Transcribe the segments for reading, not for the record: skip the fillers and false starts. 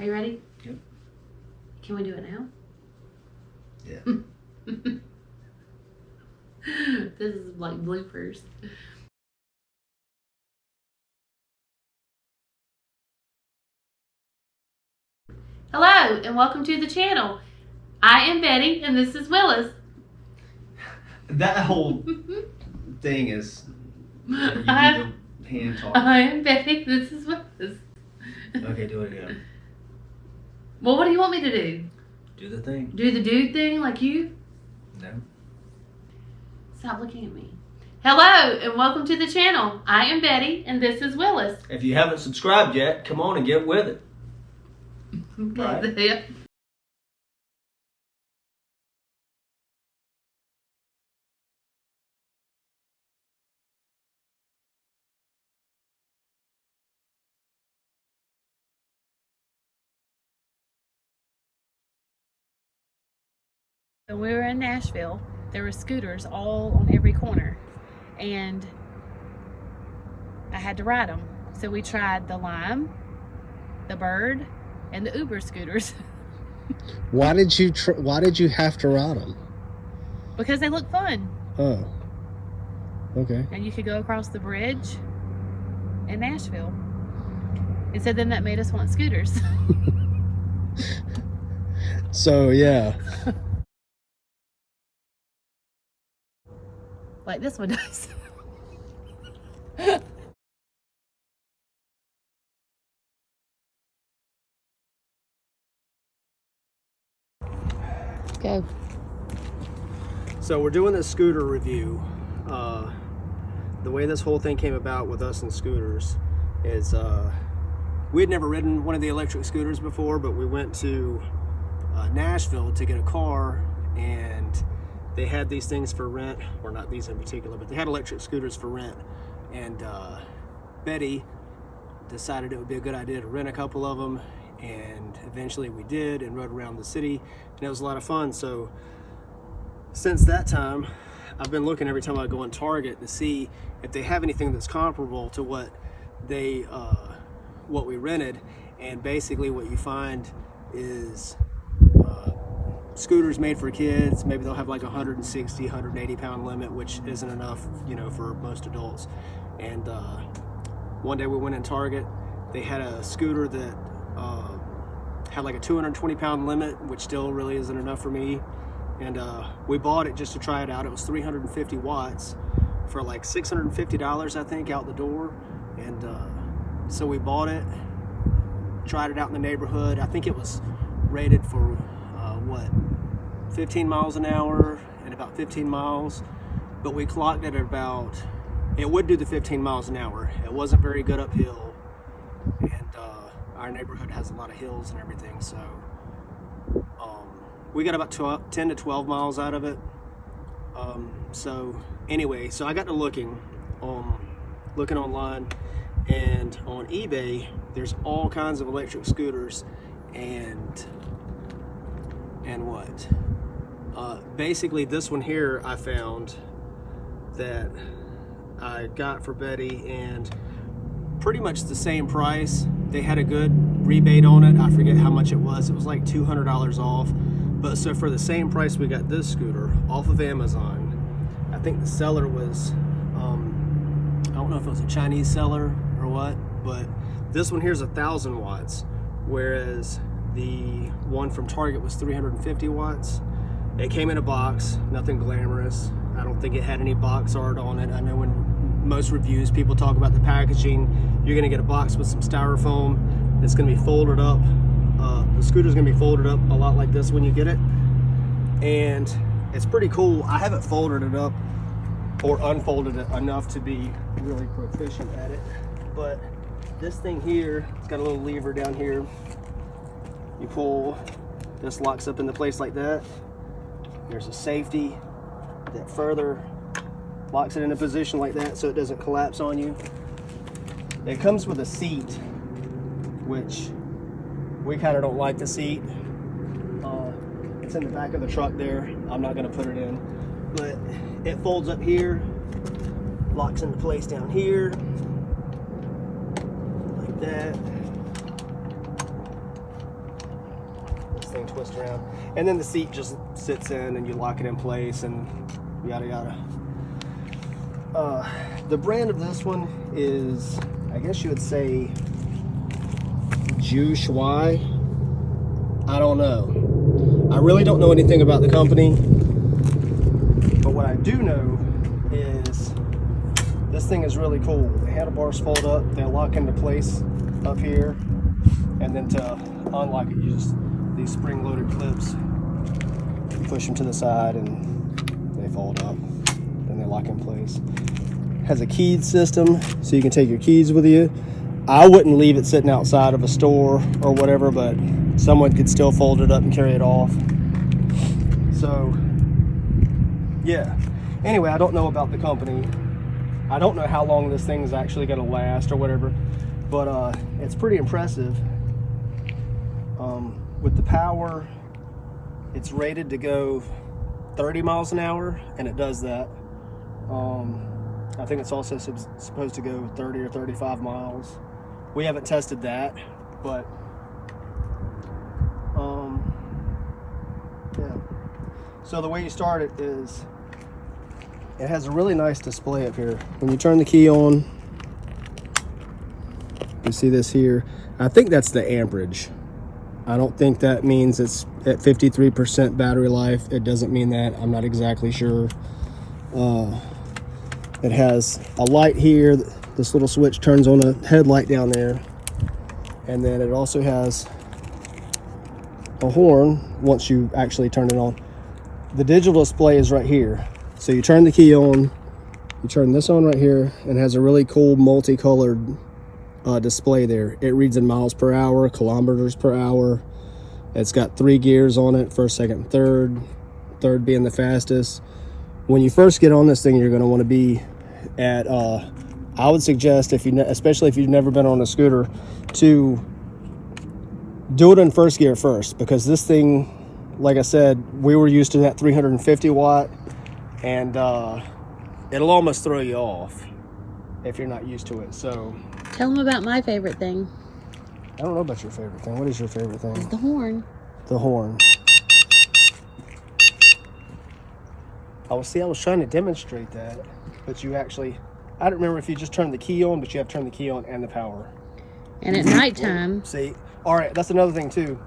Are you ready? Yep. Can we do it now? Yeah. This is like bloopers. Hello and welcome to the channel. I am Betty and this is Willis. That whole thing is you do the hand talk. I am Betty, this is Willis. Okay, do it again. Well, what do you want me to do? Do the thing. Do the dude thing like you? No. Stop looking at me. Hello and welcome to the channel. I am Betty and this is Willis. If you haven't subscribed yet, come on and get with it. Okay, Right. yeah. When we were in Nashville, there were scooters all on every corner, and I had to ride them. So we tried the Lime, the Bird, and the Uber scooters. Why did you have to ride them? Because they look fun. Oh. Okay. And you could go across the bridge in Nashville. And so then that made us want scooters. So, yeah. Like this one does. Go. So we're doing this scooter review. The way this whole thing came about with us and scooters is we had never ridden one of the electric scooters before, but we went to Nashville to get a car, and they had these things for rent, or not these in particular, but they had electric scooters for rent. And Betty decided it would be a good idea to rent a couple of them, and eventually we did and rode around the city, and it was a lot of fun. So since that time, I've been looking every time I go on Target to see if they have anything that's comparable to what we rented. And basically what you find is scooters made for kids. Maybe they'll have like 160, 180 pound limit, which isn't enough, for most adults. And one day we went in Target, they had a scooter that had like a 220 pound limit, which still really isn't enough for me. And we bought it just to try it out. It was 350 watts for like $650, I think, out the door. And so we bought it, tried it out in the neighborhood. I think it was rated for 15 miles an hour and about 15 miles. But we clocked it at about, it would do the 15 miles an hour. It wasn't very good uphill. And our neighborhood has a lot of hills and everything. So we got about 10 to 12 miles out of it. So anyway, so I got to looking online, and on eBay, there's all kinds of electric scooters, and what? Basically this one here I found that I got for Betty, and pretty much the same price. They had a good rebate on it. I forget how much it was. It was like $200 off. But so for the same price, we got this scooter off of Amazon. I think the seller was, I don't know if it was a Chinese seller or what, but this one here's 1,000 watts, whereas the one from Target was 350 watts. It came in a box, nothing glamorous. I don't think it had any box art on it. I know when most reviews, people talk about the packaging. You're gonna get a box with some styrofoam. It's gonna be folded up. The scooter's gonna be folded up a lot like this when you get it, and it's pretty cool. I haven't folded it up or unfolded it enough to be really proficient at it, but this thing here, it's got a little lever down here. You pull, this locks up into place like that. There's a safety that further locks it in a position like that so it doesn't collapse on you. It comes with a seat, which we kind of don't like the seat. It's in the back of the truck there. I'm not gonna put it in, but it folds up here, locks into place down here, like that. thing twists around. And then the seat just sits in and you lock it in place and yada yada. The brand of this one is, I guess you would say, Jue Shuai. I don't know. I really don't know anything about the company. But what I do know is this thing is really cool. The handlebars fold up, they lock into place up here. And then to unlock it, you just, these spring-loaded clips, you push them to the side and they fold up and they lock in place. Has a keyed system, so you can take your keys with you. I wouldn't leave it sitting outside of a store or whatever, but someone could still fold it up and carry it off. So, yeah. Anyway, I don't know about the company. I don't know how long this thing is actually going to last or whatever, but it's pretty impressive. With the power, it's rated to go 30 miles an hour, and it does that. I think it's also supposed to go 30 or 35 miles. We haven't tested that, but yeah. So the way you start it is, it has a really nice display up here. When you turn the key on, you see this here. I think that's the amperage. I don't think that means it's at 53% battery life. It doesn't mean that. I'm not exactly sure. It has a light here. This little switch turns on a headlight down there. And then it also has a horn once you actually turn it on. The digital display is right here. So you turn the key on, you turn this on right here, and it has a really cool multicolored display there. It reads in miles per hour, kilometers per hour. It's got 3 gears on it, first, second, third being the fastest. When you first get on this thing, you're going to want to be at I would suggest, especially if you've never been on a scooter, to do it in first gear first, because this thing, like I said, we were used to that 350 watt, and it'll almost throw you off if you're not used to it. So Tell them about my favorite thing. I don't know about your favorite thing. What is your favorite thing? It's the horn. The horn. I was trying to demonstrate that, but you actually, I don't remember if you just turned the key on, but you have to turn the key on and the power. And at nighttime. See, all right, that's another thing too.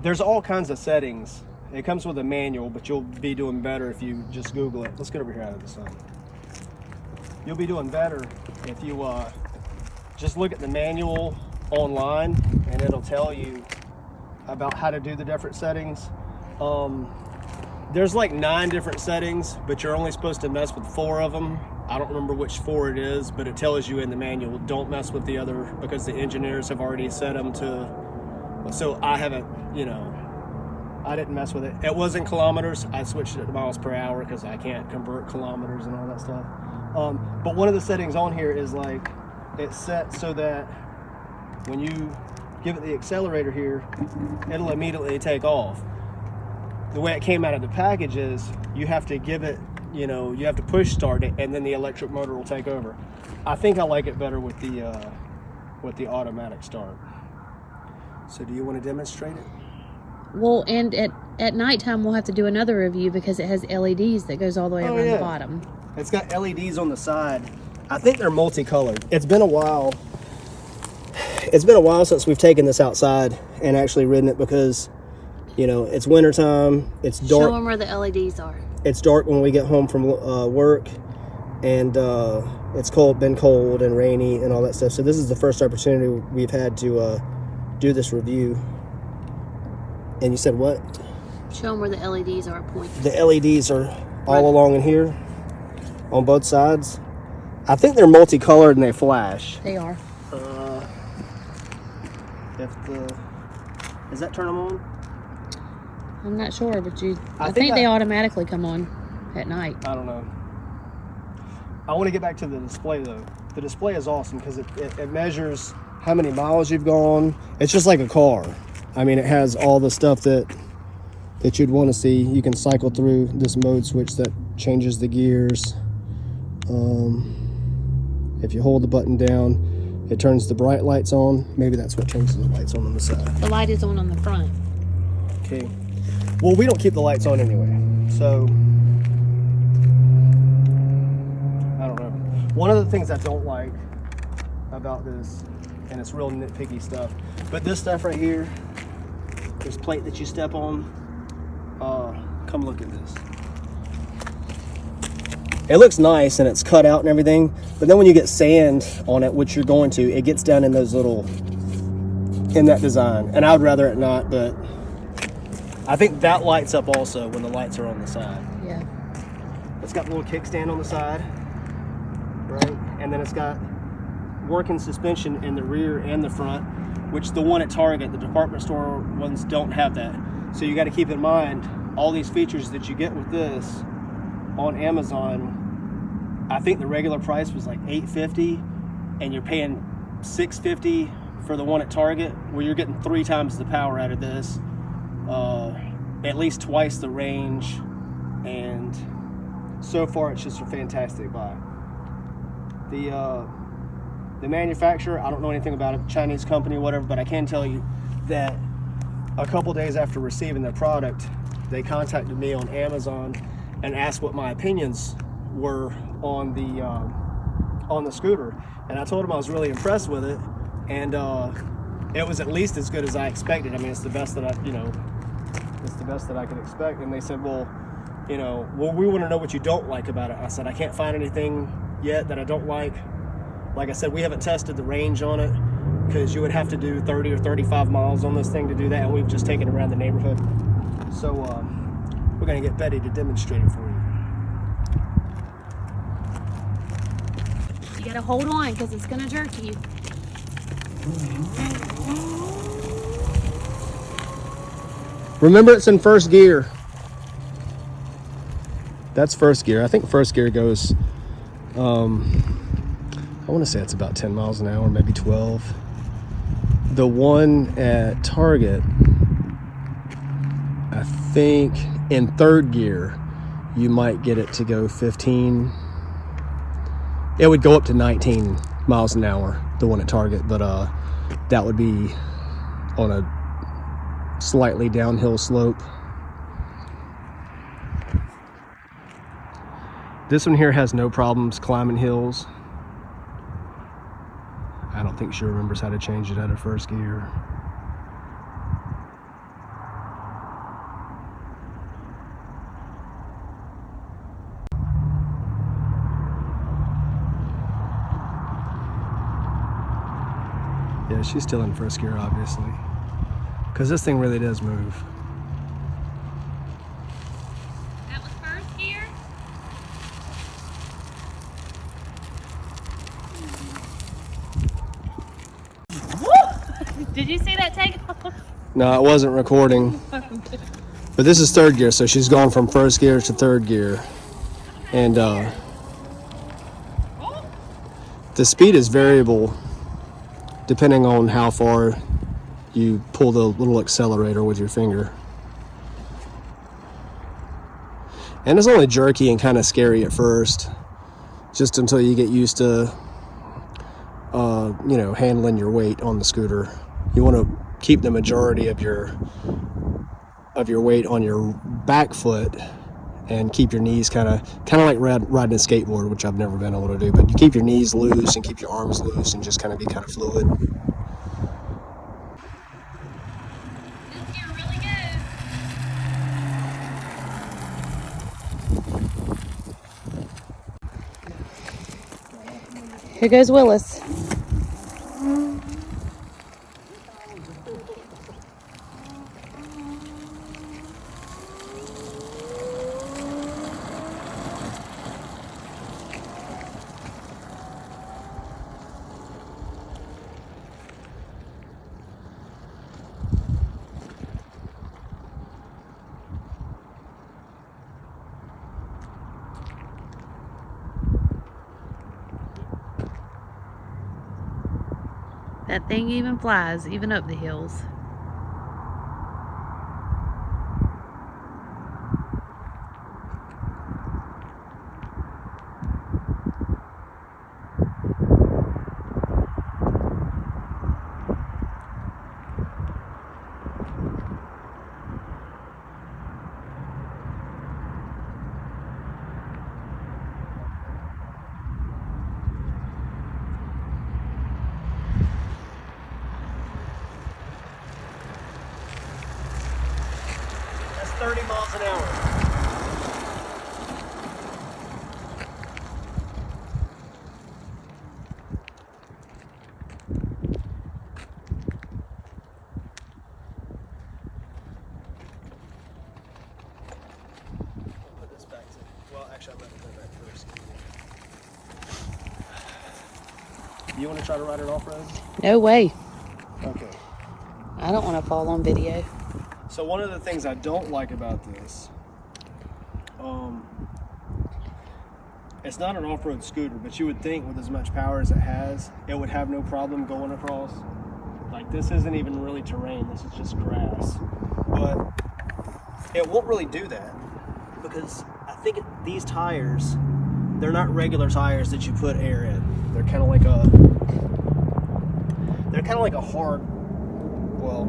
There's all kinds of settings. It comes with a manual, but you'll be doing better if you just Google it. Let's get over here out of the sun. You'll be doing better if you just look at the manual online, and it'll tell you about how to do the different settings. There's like 9 different settings, but you're only supposed to mess with 4 of them. I don't remember which 4 it is, but it tells you in the manual, don't mess with the other, because the engineers have already set them to, so I haven't, I didn't mess with it. It wasn't kilometers. I switched it to miles per hour because I can't convert kilometers and all that stuff. But one of the settings on here is like, it's set so that when you give it the accelerator here, it'll immediately take off. The way it came out of the package is you have to give it, you have to push start it, and then the electric motor will take over. I think I like it better with the automatic start. So do you want to demonstrate it? Well, and at nighttime we'll have to do another review because it has LEDs that goes all the way around the bottom. It's got LEDs on the side. I think they're multicolored. It's been a while. It's been a while since we've taken this outside and actually ridden it because, it's wintertime. It's dark. Show them where the LEDs are. It's dark when we get home from work, and it's been cold and rainy and all that stuff. So this is the first opportunity we've had to do this review. And you said what? Show them where the LEDs are pointed. The LEDs are all along in here, on both sides. I think they're multicolored and they flash. They are. Does that turn them on? I'm not sure, but I think think they automatically come on at night. I don't know. I want to get back to the display though. The display is awesome because it measures how many miles you've gone. It's just like a car. I mean, it has all the stuff that you'd want to see. You can cycle through this mode switch that changes the gears. If you hold the button down, It turns the bright lights on. Maybe that's what changes the lights on the side. The light is on the front. Okay. Well, we don't keep the lights on anyway, so I don't know. One of the things I don't like about this, and it's real nitpicky stuff, but this stuff right here, this plate that you step on, come look at this. It looks nice and it's cut out and everything, but then when you get sand on it, which you're going to, it gets down in those little, in that design. And I would rather it not, but I think that lights up also when the lights are on the side. Yeah. It's got a little kickstand on the side, right? And then it's got working suspension in the rear and the front, which the one at Target, the department store ones, don't have that. So you got to keep in mind all these features that you get with this on Amazon. I think the regular price was like $850, and you're paying $650 for the one at Target, where you're getting 3 times the power out of this, at least twice the range, and so far it's just a fantastic buy. The manufacturer, I don't know anything about it, Chinese company or whatever, but I can tell you that a couple days after receiving the product, they contacted me on Amazon and asked what my opinions were on the scooter, and I told them I was really impressed with it, and it was at least as good as I expected. I mean, it's the best that it's the best that I could expect. And they said, well, we want to know what you don't like about it. I said, I can't find anything yet that I don't like. Like I said, we haven't tested the range on it, because you would have to do 30 or 35 miles on this thing to do that, and we've just taken it around the neighborhood. So we're going to get Betty to demonstrate it for you. You gotta hold on because it's gonna jerk you. Remember, it's in first gear. That's first gear. I think first gear goes, I want to say it's about 10 miles an hour, maybe 12. The one at Target, I think in third gear, you might get it to go 15. It would go up to 19 miles an hour, the one at Target, but that would be on a slightly downhill slope. This one here has no problems climbing hills. I don't think she remembers how to change it out of first gear. Yeah, she's still in first gear, obviously, because this thing really does move. That was first gear? Did you see that take off? No, it wasn't recording. But this is third gear, so she's gone from first gear to third gear. And the speed is variable depending on how far you pull the little accelerator with your finger. And it's only jerky and kind of scary at first, just until you get used to handling your weight on the scooter. You want to keep the majority of your weight on your back foot and keep your knees kind of like riding a skateboard, which I've never been able to do, but you keep your knees loose and keep your arms loose and just kind of be kind of fluid. This gear really good. Here goes Willis. That thing even flies, even up the hills. 30 miles an hour. Put this back to, well, actually, I'm going to put it back first. You want to try to ride it off-road? No way. Okay. I don't want to fall on video. So one of the things I don't like about this, it's not an off-road scooter, but you would think with as much power as it has, it would have no problem going across. Like, this isn't even really terrain, this is just grass. But it won't really do that because I think these tires, they're not regular tires that you put air in. They're kind of like a hard, well,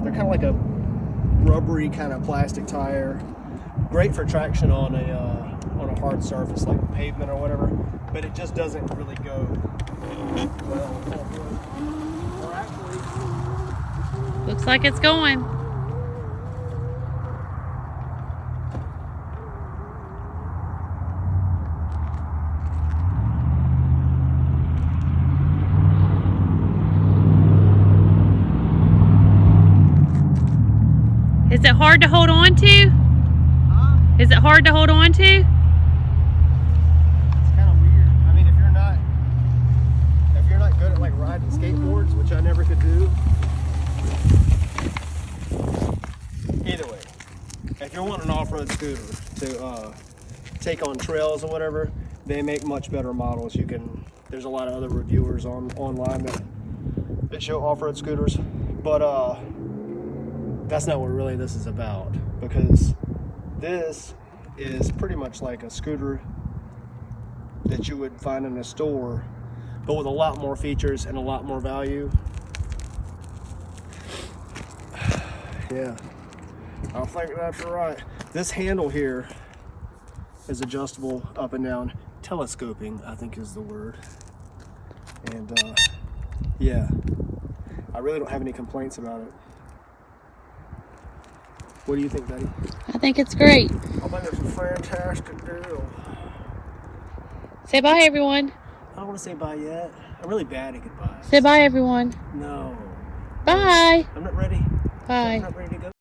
they're kind of like a rubbery kind of plastic tire. Great for traction on a hard surface like pavement or whatever, but it just doesn't really go well off-road. Or actually, Looks like it's going. Is it hard to hold on to? Is it hard to hold on to? it's kind of weird. I mean, if you're not good at like riding skateboards, which I never could do. Either way, if you're wanting an off-road scooter to take on trails or whatever, they make much better models. There's a lot of other reviewers online that show off-road scooters, but that's not what really this is about, because this is pretty much like a scooter that you would find in a store, but with a lot more features and a lot more value. Yeah, I think that's right. This handle here is adjustable up and down. Telescoping, I think, is the word. And yeah, I really don't have any complaints about it. What do you think, Betty? I think it's great. I think it's a fantastic deal. Say bye, everyone. I don't want to say bye yet. I'm really bad at goodbyes. Say bye, everyone. No. Bye. I'm not ready. Bye. I'm not ready to go.